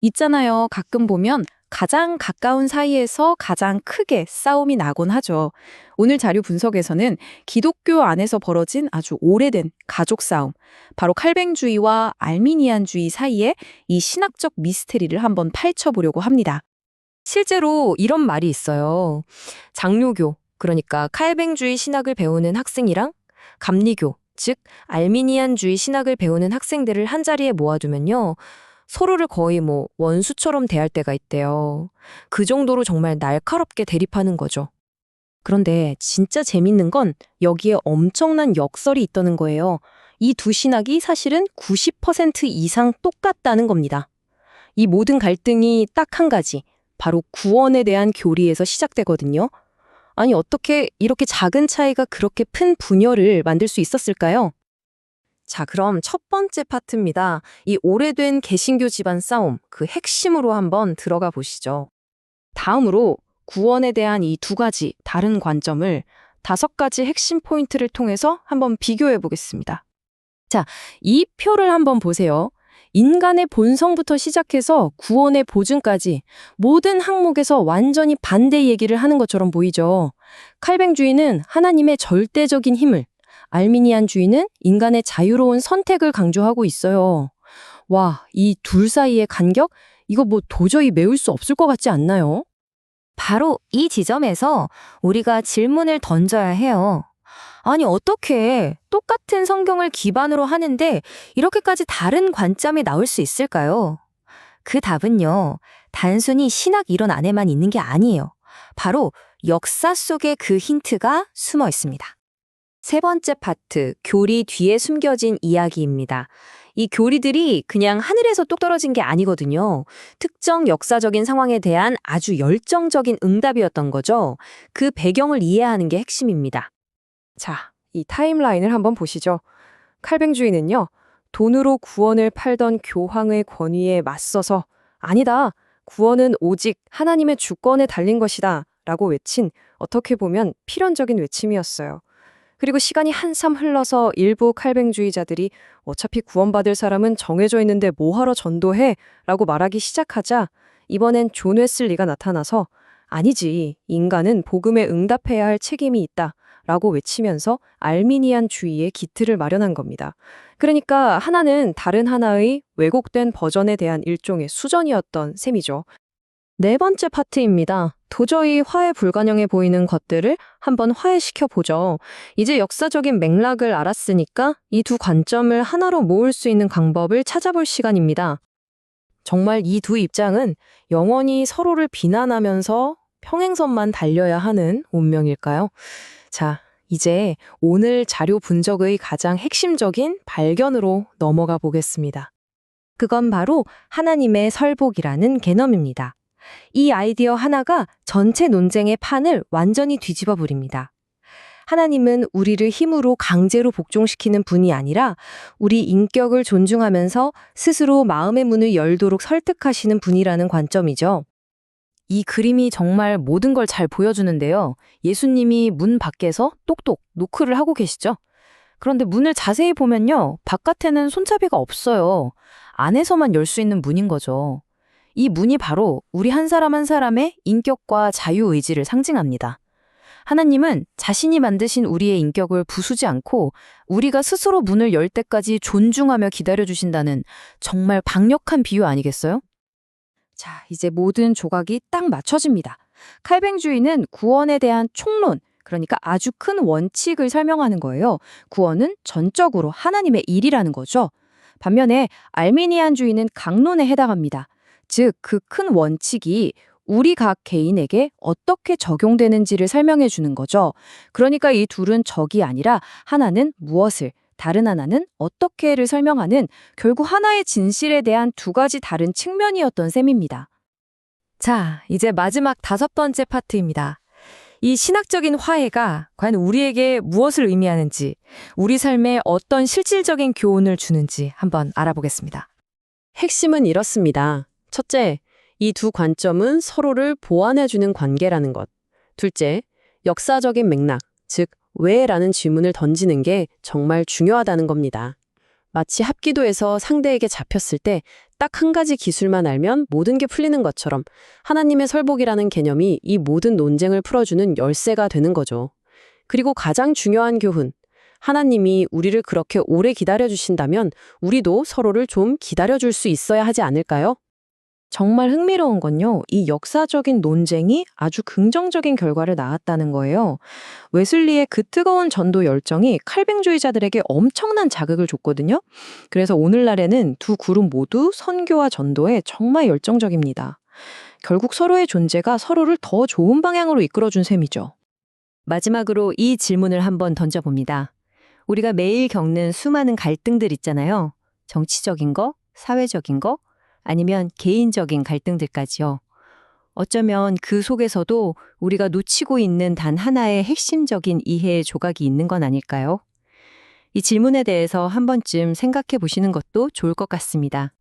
있잖아요. 가끔 보면 가장 가까운 사이에서 가장 크게 싸움이 나곤 하죠. 오늘 자료 분석에서는 기독교 안에서 벌어진 아주 오래된 가족 싸움, 바로 칼뱅주의와 알미니안주의 사이에 이 신학적 미스테리를 한번 파헤쳐보려고 합니다. 실제로 이런 말이 있어요. 장로교, 그러니까 칼뱅주의 신학을 배우는 학생이랑 감리교, 즉 알미니안주의 신학을 배우는 학생들을 한자리에 모아두면요. 서로를 거의 원수처럼 대할 때가 있대요. 그 정도로 정말 날카롭게 대립하는 거죠. 그런데 진짜 재밌는 건 여기에 엄청난 역설이 있다는 거예요. 이 두 신학이 사실은 90% 이상 똑같다는 겁니다. 이 모든 갈등이 딱 한 가지, 바로 구원에 대한 교리에서 시작되거든요. 아니, 어떻게 이렇게 작은 차이가 그렇게 큰 분열을 만들 수 있었을까요? 자, 그럼 첫 번째 파트입니다. 이 오래된 개신교 집안 싸움, 그 핵심으로 한번 들어가 보시죠. 다음으로 구원에 대한 이 두 가지 다른 관점을 5가지 핵심 포인트를 통해서 한번 비교해 보겠습니다. 자, 이 표를 한번 보세요. 인간의 본성부터 시작해서 구원의 보증까지 모든 항목에서 완전히 반대 얘기를 하는 것처럼 보이죠. 칼뱅주의는 하나님의 절대적인 힘을, 알미니안주의는 인간의 자유로운 선택을 강조하고 있어요. 와, 이 둘 사이의 간격? 이거 도저히 메울 수 없을 것 같지 않나요? 바로 이 지점에서 우리가 질문을 던져야 해요. 아니, 어떻게 똑같은 성경을 기반으로 하는데 이렇게까지 다른 관점이 나올 수 있을까요? 그 답은요, 단순히 신학 이론 안에만 있는 게 아니에요. 바로 역사 속에 그 힌트가 숨어 있습니다. 세 번째 파트, 교리 뒤에 숨겨진 이야기입니다. 이 교리들이 그냥 하늘에서 뚝 떨어진 게 아니거든요. 특정 역사적인 상황에 대한 아주 열정적인 응답이었던 거죠. 그 배경을 이해하는 게 핵심입니다. 자, 이 타임라인을 한번 보시죠. 칼뱅주의는요, 돈으로 구원을 팔던 교황의 권위에 맞서서 아니다, 구원은 오직 하나님의 주권에 달린 것이다 라고 외친 어떻게 보면 필연적인 외침이었어요. 그리고 시간이 한참 흘러서 일부 칼뱅주의자들이 어차피 구원받을 사람은 정해져 있는데 뭐하러 전도해? 라고 말하기 시작하자 이번엔 존 웨슬리가 나타나서 아니지, 인간은 복음에 응답해야 할 책임이 있다 라고 외치면서 알미니안주의의 기틀을 마련한 겁니다. 그러니까 하나는 다른 하나의 왜곡된 버전에 대한 일종의 수정이었던 셈이죠. 네 번째 파트입니다. 도저히 화해 불가능해 보이는 것들을 한번 화해시켜 보죠. 이제 역사적인 맥락을 알았으니까 이 두 관점을 하나로 모을 수 있는 방법을 찾아볼 시간입니다. 정말 이 두 입장은 영원히 서로를 비난하면서 평행선만 달려야 하는 운명일까요? 자, 이제 오늘 자료 분석의 가장 핵심적인 발견으로 넘어가 보겠습니다. 그건 바로 하나님의 설복이라는 개념입니다. 이 아이디어 하나가 전체 논쟁의 판을 완전히 뒤집어 버립니다. 하나님은 우리를 힘으로 강제로 복종시키는 분이 아니라 우리 인격을 존중하면서 스스로 마음의 문을 열도록 설득하시는 분이라는 관점이죠. 이 그림이 정말 모든 걸 잘 보여주는데요. 예수님이 문 밖에서 똑똑 노크를 하고 계시죠. 그런데 문을 자세히 보면요, 바깥에는 손잡이가 없어요. 안에서만 열 수 있는 문인 거죠. 이 문이 바로 우리 한 사람 한 사람의 인격과 자유의지를 상징합니다. 하나님은 자신이 만드신 우리의 인격을 부수지 않고 우리가 스스로 문을 열 때까지 존중하며 기다려주신다는 정말 강력한 비유 아니겠어요? 자, 이제 모든 조각이 딱 맞춰집니다. 칼뱅주의는 구원에 대한 총론, 그러니까 아주 큰 원칙을 설명하는 거예요. 구원은 전적으로 하나님의 일이라는 거죠. 반면에 알미니안주의는 강론에 해당합니다. 즉, 그 큰 원칙이 우리 각 개인에게 어떻게 적용되는지를 설명해 주는 거죠. 그러니까 이 둘은 적이 아니라 하나는 무엇을, 다른 하나는 어떻게를 설명하는 결국 하나의 진실에 대한 두 가지 다른 측면이었던 셈입니다. 자, 이제 마지막 5번째 파트입니다. 이 신학적인 화해가 과연 우리에게 무엇을 의미하는지, 우리 삶에 어떤 실질적인 교훈을 주는지 한번 알아보겠습니다. 핵심은 이렇습니다. 첫째, 이 두 관점은 서로를 보완해주는 관계라는 것. 둘째, 역사적인 맥락, 즉 왜라는 질문을 던지는 게 정말 중요하다는 겁니다. 마치 합기도에서 상대에게 잡혔을 때 딱 한 가지 기술만 알면 모든 게 풀리는 것처럼 하나님의 설복이라는 개념이 이 모든 논쟁을 풀어주는 열쇠가 되는 거죠. 그리고 가장 중요한 교훈. 하나님이 우리를 그렇게 오래 기다려주신다면 우리도 서로를 좀 기다려줄 수 있어야 하지 않을까요? 정말 흥미로운 건요, 이 역사적인 논쟁이 아주 긍정적인 결과를 낳았다는 거예요. 웨슬리의 그 뜨거운 전도 열정이 칼뱅주의자들에게 엄청난 자극을 줬거든요. 그래서 오늘날에는 두 그룹 모두 선교와 전도에 정말 열정적입니다. 결국 서로의 존재가 서로를 더 좋은 방향으로 이끌어준 셈이죠. 마지막으로 이 질문을 한번 던져봅니다. 우리가 매일 겪는 수많은 갈등들 있잖아요. 정치적인 거, 사회적인 거, 아니면 개인적인 갈등들까지요. 어쩌면 그 속에서도 우리가 놓치고 있는 단 하나의 핵심적인 이해의 조각이 있는 건 아닐까요? 이 질문에 대해서 한 번쯤 생각해 보시는 것도 좋을 것 같습니다.